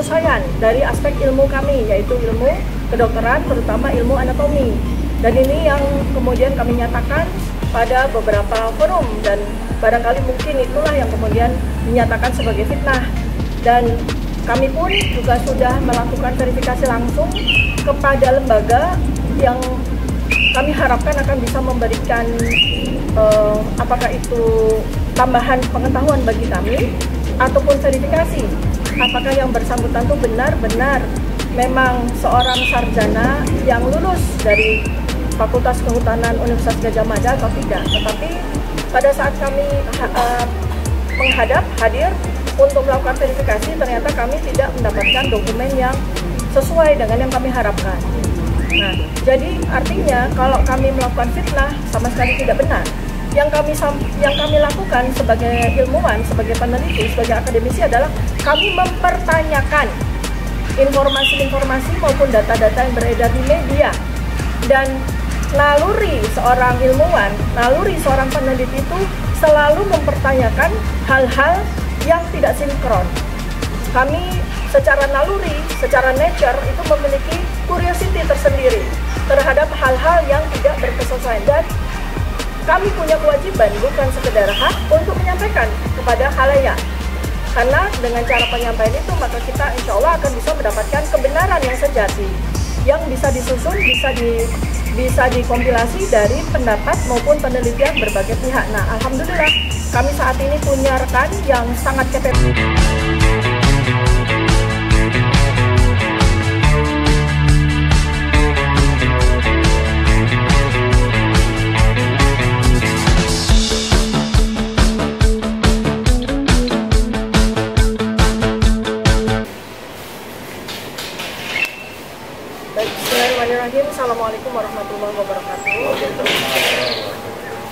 ketidaksesuaian dari aspek ilmu kami, yaitu ilmu kedokteran, terutama ilmu anatomi. Dan ini yang kemudian kami nyatakan pada beberapa forum, dan barangkali mungkin itulah yang kemudian dinyatakan sebagai fitnah. Dan kami pun juga sudah melakukan verifikasi langsung kepada lembaga yang kami harapkan akan bisa memberikan apakah itu tambahan pengetahuan bagi kami ataupun verifikasi apakah yang bersangkutan itu benar-benar memang seorang sarjana yang lulus dari Fakultas Kehutanan Universitas Gadjah Mada atau tidak. Tetapi pada saat kami hadir untuk melakukan verifikasi, ternyata kami tidak mendapatkan dokumen yang sesuai dengan yang kami harapkan. Nah, jadi artinya kalau kami melakukan fitnah sama sekali tidak benar. Yang kami lakukan sebagai ilmuwan, sebagai peneliti, sebagai akademisi adalah kami mempertanyakan informasi-informasi maupun data-data yang beredar di media. Dan naluri seorang ilmuwan, naluri seorang peneliti itu selalu mempertanyakan hal-hal yang tidak sinkron. Kami secara naluri, secara nature itu memiliki curiosity tersendiri terhadap hal-hal yang tidak berkesesuaian, dan kami punya kewajiban bukan sekedar hak untuk menyampaikan kepada khalayak. Karena dengan cara penyampaian itu maka kita insya Allah akan bisa mendapatkan kebenaran yang sejati, yang bisa disusun, bisa dikompilasi dari pendapat maupun penelitian berbagai pihak. Nah, alhamdulillah kami saat ini punya rekan yang sangat capable. Bismillahirrahmanirrahim. Assalamualaikum warahmatullahi wabarakatuh.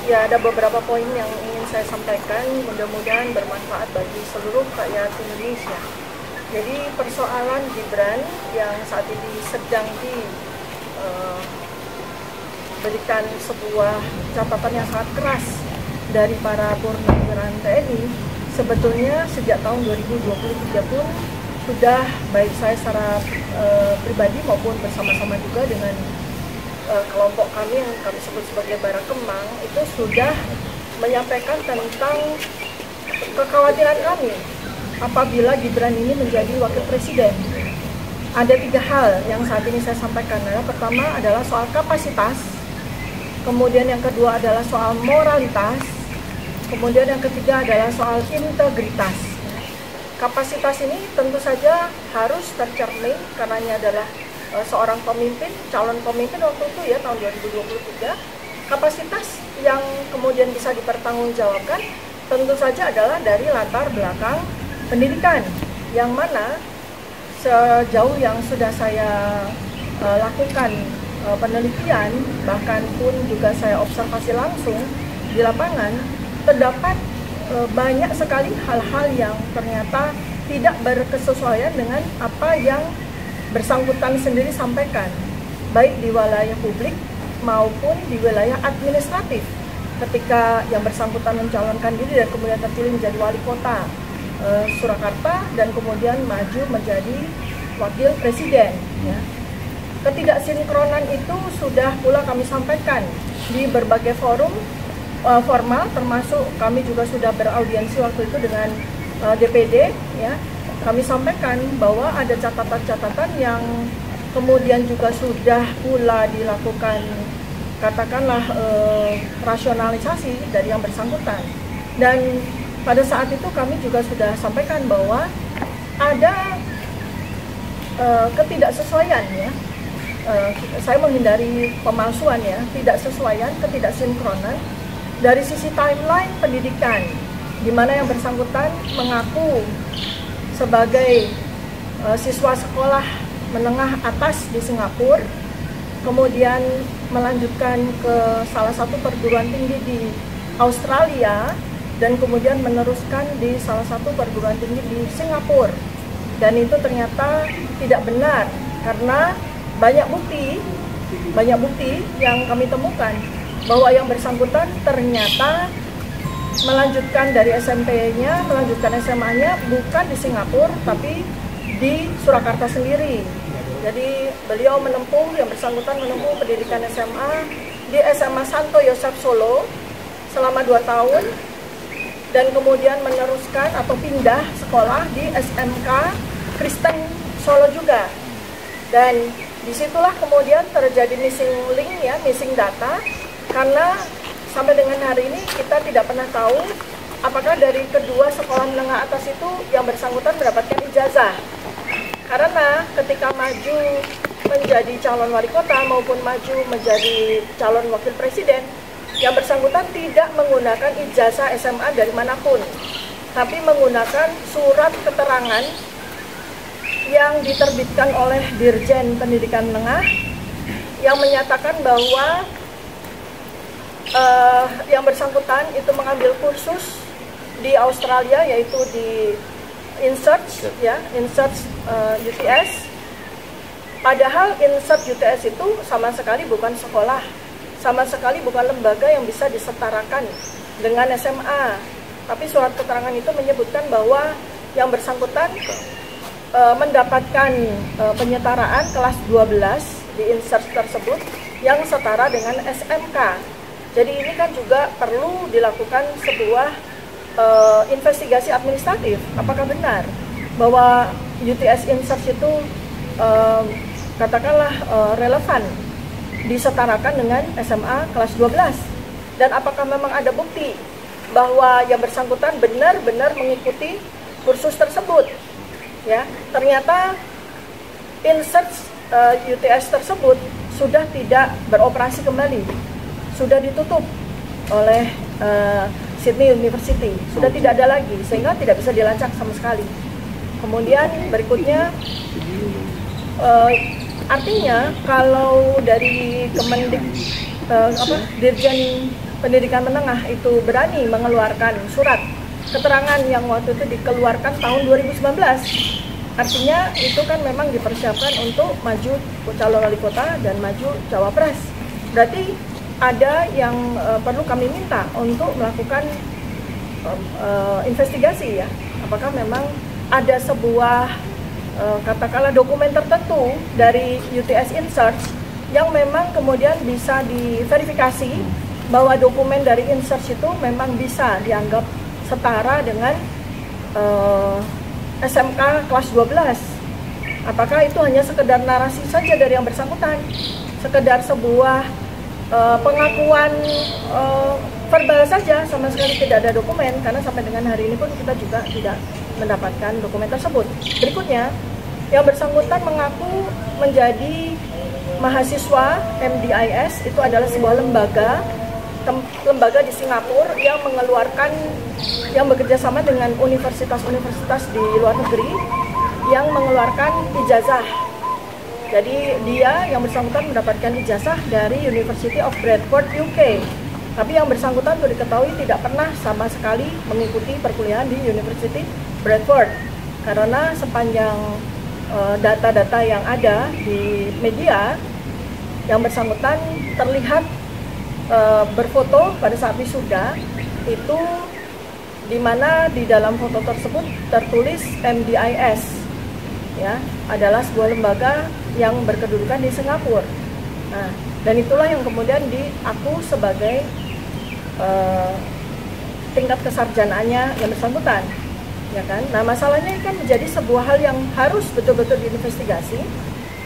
Ya, ada beberapa poin yang ingin saya sampaikan, mudah-mudahan bermanfaat bagi seluruh rakyat Indonesia. Jadi persoalan Gibran yang saat ini sedang diberikan sebuah catatan yang sangat keras dari para purnawiran TNI, sebetulnya sejak tahun 2023 pun sudah baik saya secara pribadi maupun bersama-sama juga dengan kelompok kami yang kami sebut sebagai Bara Kemang itu sudah menyampaikan tentang kekhawatiran kami apabila Gibran ini menjadi wakil presiden. Ada 3 hal yang saat ini saya sampaikan. Pertama adalah soal kapasitas, kemudian yang kedua adalah soal moralitas, kemudian yang ketiga adalah soal integritas. Kapasitas ini tentu saja harus tercermin karena ini adalah seorang pemimpin, calon pemimpin waktu itu ya tahun 2023. Kapasitas yang kemudian bisa dipertanggungjawabkan tentu saja adalah dari latar belakang pendidikan, yang mana sejauh yang sudah saya lakukan penelitian, bahkan pun juga saya observasi langsung di lapangan, terdapat banyak sekali hal-hal yang ternyata tidak berkesesuaian dengan apa yang bersangkutan sendiri sampaikan, baik di wilayah publik maupun di wilayah administratif. Ketika yang bersangkutan mencalonkan diri dan kemudian terpilih menjadi wali kota Surakarta dan kemudian maju menjadi wakil presiden, ya. Ketidaksinkronan itu sudah pula kami sampaikan di berbagai forum formal, termasuk kami juga sudah beraudiensi waktu itu dengan DPD, ya. Kami sampaikan bahwa ada catatan-catatan yang kemudian juga sudah pula dilakukan, katakanlah rasionalisasi dari yang bersangkutan. Dan pada saat itu kami juga sudah sampaikan bahwa ada ketidaksesuaian, ya. Saya menghindari pemalsuan, ya, ketidaksinkronan dari sisi timeline pendidikan, di mana yang bersangkutan mengaku sebagai siswa sekolah menengah atas di Singapura, kemudian melanjutkan ke salah satu perguruan tinggi di Australia, dan kemudian meneruskan di salah satu perguruan tinggi di Singapura. Dan itu ternyata tidak benar, karena banyak bukti yang kami temukan bahwa yang bersangkutan ternyata melanjutkan dari SMP-nya, melanjutkan SMA-nya bukan di Singapura, tapi di Surakarta sendiri. Jadi beliau yang bersangkutan menempuh pendidikan SMA di SMA Santo Yosef Solo selama 2 tahun, dan kemudian meneruskan atau pindah sekolah di SMK Kristen Solo juga. Dan disitulah kemudian terjadi missing link ya, missing data, karena sampai dengan hari ini kita tidak pernah tahu apakah dari kedua sekolah menengah atas itu yang bersangkutan mendapatkan ijazah. Karena ketika maju menjadi calon wali kota maupun maju menjadi calon wakil presiden, yang bersangkutan tidak menggunakan ijazah SMA dari manapun, tapi menggunakan surat keterangan yang diterbitkan oleh Dirjen Pendidikan Menengah yang menyatakan bahwa yang bersangkutan itu mengambil kursus di Australia, yaitu di InSearch ya, InSearch UTS. Padahal InSearch UTS itu sama sekali bukan sekolah, sama sekali bukan lembaga yang bisa disetarakan dengan SMA. Tapi surat keterangan itu menyebutkan bahwa yang bersangkutan mendapatkan penyetaraan kelas 12 di InSearch tersebut yang setara dengan SMK. Jadi ini kan juga perlu dilakukan sebuah investigasi administratif. Apakah benar bahwa UTS InSearch itu katakanlah relevan disetarakan dengan SMA kelas 12, dan apakah memang ada bukti bahwa yang bersangkutan benar-benar mengikuti kursus tersebut ya. Ternyata InSearch UTS tersebut sudah tidak beroperasi kembali, sudah ditutup oleh Sydney University, sudah tidak ada lagi, sehingga tidak bisa dilacak sama sekali. Kemudian berikutnya artinya kalau dari Dirjen Pendidikan Menengah itu berani mengeluarkan surat keterangan yang waktu itu dikeluarkan tahun 2019, artinya itu kan memang dipersiapkan untuk maju calon wali kota dan maju cawapres. Berarti ada yang perlu kami minta untuk melakukan investigasi ya, apakah memang ada sebuah katakanlah dokumen tertentu dari UTS InSearch yang memang kemudian bisa diverifikasi bahwa dokumen dari InSearch itu memang bisa dianggap setara dengan SMK kelas 12. Apakah itu hanya sekedar narasi saja dari yang bersangkutan, sekedar sebuah pengakuan verbal saja, sama sekali tidak ada dokumen, karena sampai dengan hari ini pun kita juga tidak mendapatkan dokumen tersebut. Berikutnya, yang bersangkutan mengaku menjadi mahasiswa MDIS, itu adalah sebuah lembaga di Singapura yang bekerja sama dengan universitas-universitas di luar negeri yang mengeluarkan ijazah. Jadi dia yang bersangkutan mendapatkan ijazah dari University of Bradford UK. Tapi yang bersangkutan sudah diketahui tidak pernah sama sekali mengikuti perkuliahan di University Bradford. Karena sepanjang data-data yang ada di media, yang bersangkutan terlihat berfoto pada saat wisuda, itu di mana di dalam foto tersebut tertulis MDIS, ya, adalah sebuah lembaga yang berkedudukan di Singapura. Nah, dan itulah yang kemudian diaku sebagai tingkat kesarjanaannya yang bersangkutan, ya kan? Nah, masalahnya kan menjadi sebuah hal yang harus betul-betul diinvestigasi,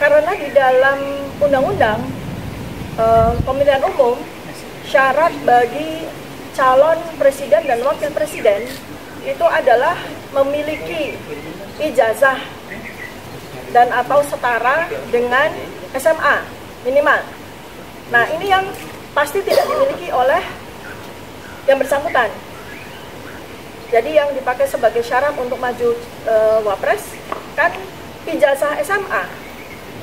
karena di dalam undang-undang pemilihan umum, syarat bagi calon presiden dan wakil presiden itu adalah memiliki ijazah dan atau setara dengan SMA minimal. Nah, ini yang pasti tidak dimiliki oleh yang bersangkutan. Jadi yang dipakai sebagai syarat untuk maju wapres kan ijazah SMA,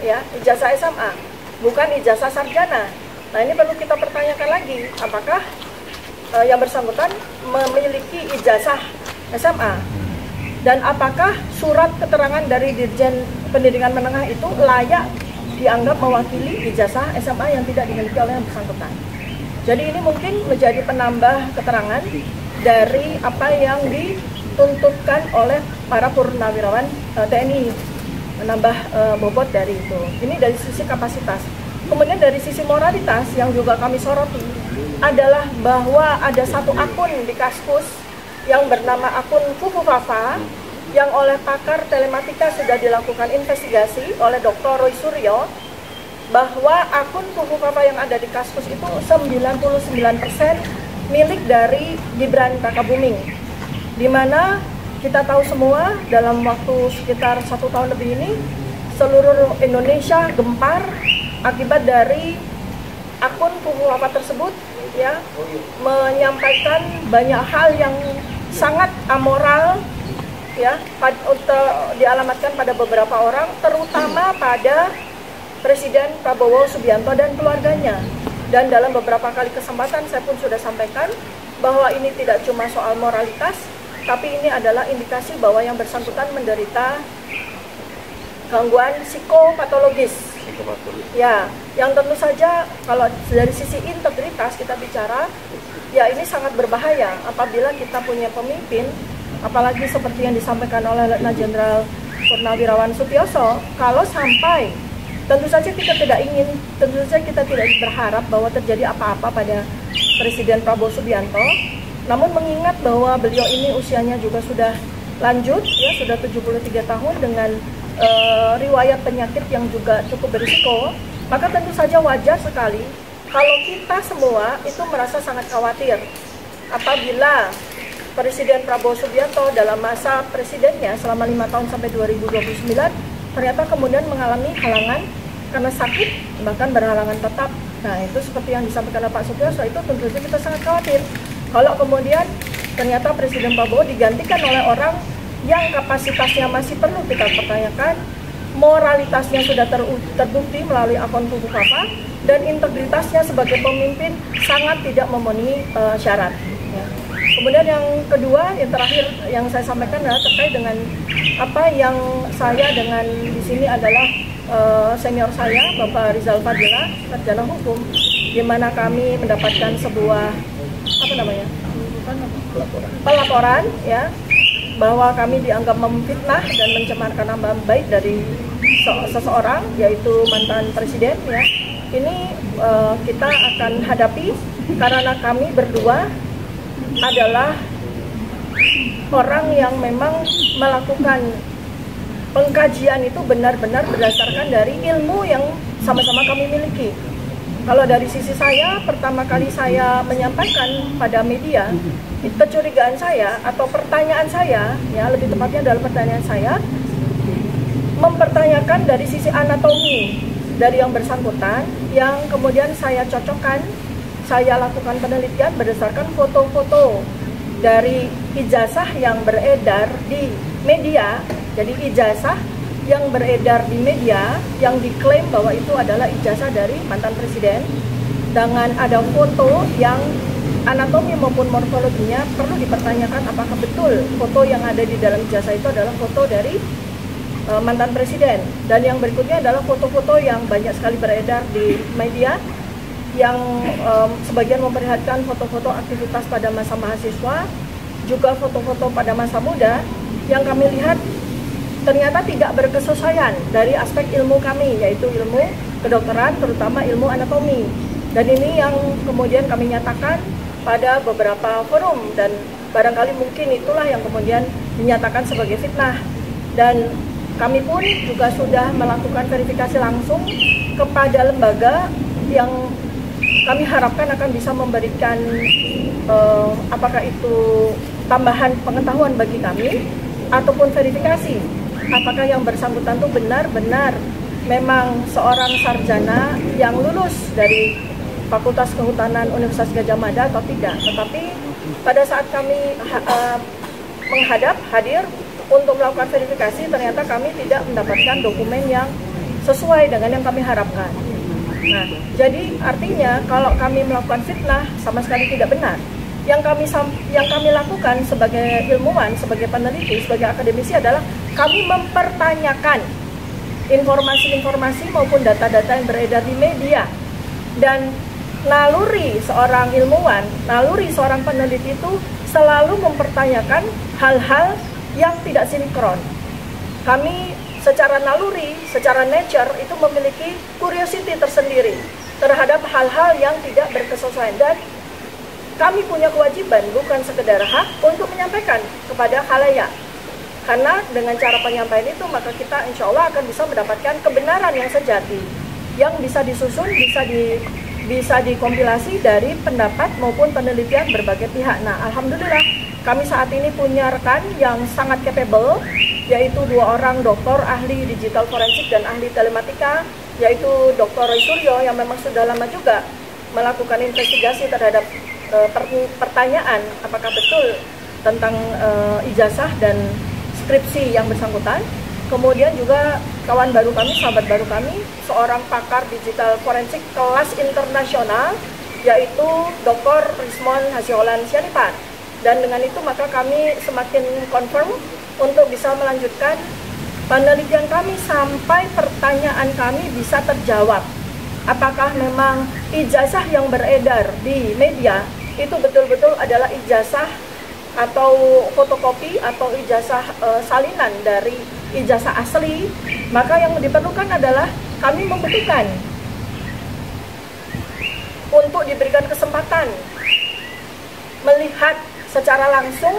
ya, ijazah SMA, bukan ijazah sarjana. Nah, ini perlu kita pertanyakan lagi, apakah yang bersangkutan memiliki ijazah SMA, dan apakah surat keterangan dari Dirjen Pendidikan Menengah itu layak dianggap mewakili ijazah SMA yang tidak dimiliki oleh yang bersangkutan. Jadi ini mungkin menjadi penambah keterangan dari apa yang dituntutkan oleh para purnawirawan TNI menambah bobot dari itu. Ini dari sisi kapasitas. Kemudian dari sisi moralitas yang juga kami soroti adalah bahwa ada satu akun di Kaskus yang bernama akun Fufu Fafa yang oleh pakar telematika sudah dilakukan investigasi oleh Dr. Roy Suryo bahwa akun Fufu Fafa yang ada di Kaskus itu 99% milik dari Gibran Rakabuming, di mana kita tahu semua dalam waktu sekitar 1 tahun lebih ini seluruh Indonesia gempar akibat dari akun Fufu Fafa tersebut ya menyampaikan banyak hal yang sangat amoral ya dialamatkan pada beberapa orang, terutama pada Presiden Prabowo Subianto dan keluarganya. Dan dalam beberapa kali kesempatan saya pun sudah sampaikan bahwa ini tidak cuma soal moralitas, tapi ini adalah indikasi bahwa yang bersangkutan menderita gangguan psikopatologis. Ya, yang tentu saja kalau dari sisi integritas kita bicara, ya ini sangat berbahaya apabila kita punya pemimpin, apalagi seperti yang disampaikan oleh Letnan Jenderal Purnawirawan Sutioso, kalau sampai tentu saja kita tidak berharap bahwa terjadi apa-apa pada Presiden Prabowo Subianto. Namun mengingat bahwa beliau ini usianya juga sudah lanjut, ya sudah 73 tahun dengan riwayat penyakit yang juga cukup berisiko, maka tentu saja wajar sekali kalau kita semua itu merasa sangat khawatir apabila Presiden Prabowo Subianto dalam masa presidennya selama 5 tahun sampai 2029 ternyata kemudian mengalami halangan karena sakit, bahkan berhalangan tetap. Nah itu seperti yang disampaikan oleh Pak Sutioso, itu tentu saja kita sangat khawatir kalau kemudian ternyata Presiden Prabowo digantikan oleh orang yang kapasitasnya masih perlu kita pertanyakan, moralitasnya sudah terbukti melalui akun Fufu Fafa, dan integritasnya sebagai pemimpin sangat tidak memenuhi syarat. Ya. Kemudian yang kedua, yang terakhir yang saya sampaikan adalah terkait dengan apa yang saya dengan di sini adalah senior saya, Bapak Rizal Fadila, sarjana hukum, di mana kami mendapatkan sebuah pelaporan, ya, bahwa kami dianggap memfitnah dan mencemarkan nama baik dari seseorang, yaitu mantan presiden, ya. Ini kita akan hadapi karena kami berdua adalah orang yang memang melakukan pengkajian itu benar-benar berdasarkan dari ilmu yang sama-sama kami miliki. Kalau dari sisi saya, pertama kali saya menyampaikan pada media kecurigaan saya atau pertanyaan saya, ya lebih tepatnya adalah pertanyaan saya, mempertanyakan dari sisi anatomi dari yang bersangkutan, yang kemudian saya cocokkan, saya lakukan penelitian berdasarkan foto-foto dari ijazah yang beredar di media. Jadi ijazah yang beredar di media yang diklaim bahwa itu adalah ijazah dari mantan presiden, dengan ada foto yang anatomi maupun morfologinya perlu dipertanyakan apakah betul foto yang ada di dalam ijazah itu adalah foto dari mantan presiden. Dan yang berikutnya adalah foto-foto yang banyak sekali beredar di media yang sebagian memperlihatkan foto-foto aktivitas pada masa mahasiswa, juga foto-foto pada masa muda, yang kami lihat ternyata tidak berkesesuaian dari aspek ilmu kami, yaitu ilmu kedokteran, terutama ilmu anatomi. Dan ini yang kemudian kami nyatakan pada beberapa forum, dan barangkali mungkin itulah yang kemudian dinyatakan sebagai fitnah. Dan kami pun juga sudah melakukan verifikasi langsung kepada lembaga yang kami harapkan akan bisa memberikan apakah itu tambahan pengetahuan bagi kami, ataupun verifikasi apakah yang bersangkutan itu benar-benar memang seorang sarjana yang lulus dari Fakultas Kehutanan Universitas Gadjah Mada atau tidak. Tetapi pada saat kami hadir untuk melakukan verifikasi, ternyata kami tidak mendapatkan dokumen yang sesuai dengan yang kami harapkan. Nah, jadi artinya kalau kami melakukan fitnah sama sekali tidak benar. Yang kami lakukan sebagai ilmuwan, sebagai peneliti, sebagai akademisi adalah kami mempertanyakan informasi-informasi maupun data-data yang beredar di media. Dan naluri seorang ilmuwan, naluri seorang peneliti itu selalu mempertanyakan hal-hal yang tidak sinkron. Kami secara naluri, secara nature itu memiliki curiosity tersendiri terhadap hal-hal yang tidak berkesesuaian, dan kami punya kewajiban bukan sekedar hak untuk menyampaikan kepada khalayak. Karena dengan cara penyampaian itu maka kita insya Allah akan bisa mendapatkan kebenaran yang sejati, yang bisa disusun, bisa dikompilasi dari pendapat maupun penelitian berbagai pihak. Nah, alhamdulillah kami saat ini punya rekan yang sangat capable, yaitu 2 orang doktor ahli digital forensik dan ahli telematika, yaitu Dr. Roy Suryo yang memang sudah lama juga melakukan investigasi terhadap pertanyaan apakah betul tentang ijazah dan skripsi yang bersangkutan. Kemudian juga kawan baru kami, sahabat baru kami, seorang pakar digital forensik kelas internasional, yaitu Dr. Rismon Hasiolan Sianipat. Dan dengan itu maka kami semakin confirm untuk bisa melanjutkan penelitian kami sampai pertanyaan kami bisa terjawab. Apakah memang ijazah yang beredar di media itu betul-betul adalah ijazah atau fotokopi atau ijazah salinan dari ijazah asli. Maka yang diperlukan adalah kami membutuhkan untuk diberikan kesempatan melihat secara langsung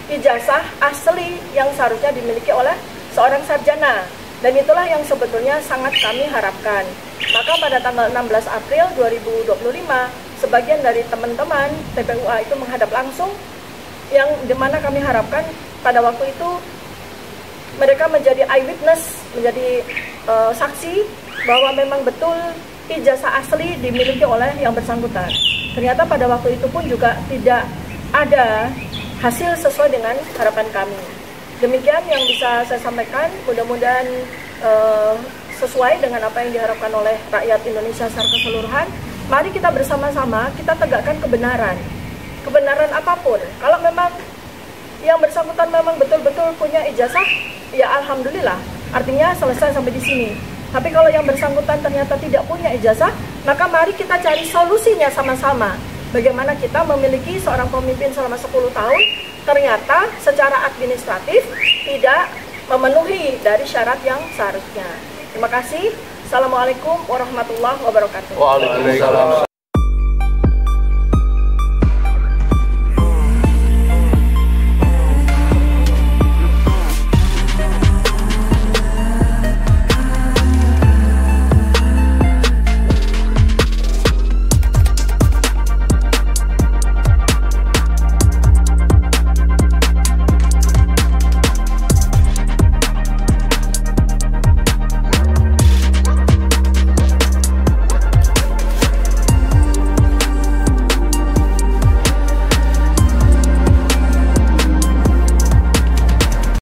ijazah asli yang seharusnya dimiliki oleh seorang sarjana, dan itulah yang sebetulnya sangat kami harapkan. Maka pada tanggal 16 April 2025 sebagian dari teman-teman TPUA itu menghadap langsung, yang dimana kami harapkan pada waktu itu mereka menjadi eyewitness, menjadi saksi bahwa memang betul ijazah asli dimiliki oleh yang bersangkutan. Ternyata pada waktu itu pun juga tidak ada hasil sesuai dengan harapan kami. Demikian yang bisa saya sampaikan, mudah-mudahan sesuai dengan apa yang diharapkan oleh rakyat Indonesia secara keseluruhan. Mari kita bersama-sama kita tegakkan kebenaran. Kebenaran apapun. Kalau memang yang bersangkutan memang betul-betul punya ijazah, ya alhamdulillah, artinya selesai sampai di sini. Tapi kalau yang bersangkutan ternyata tidak punya ijazah, maka mari kita cari solusinya sama-sama. Bagaimana kita memiliki seorang pemimpin selama 10 tahun, ternyata secara administratif tidak memenuhi dari syarat yang seharusnya. Terima kasih. Assalamualaikum warahmatullahi wabarakatuh. Waalaikumsalam.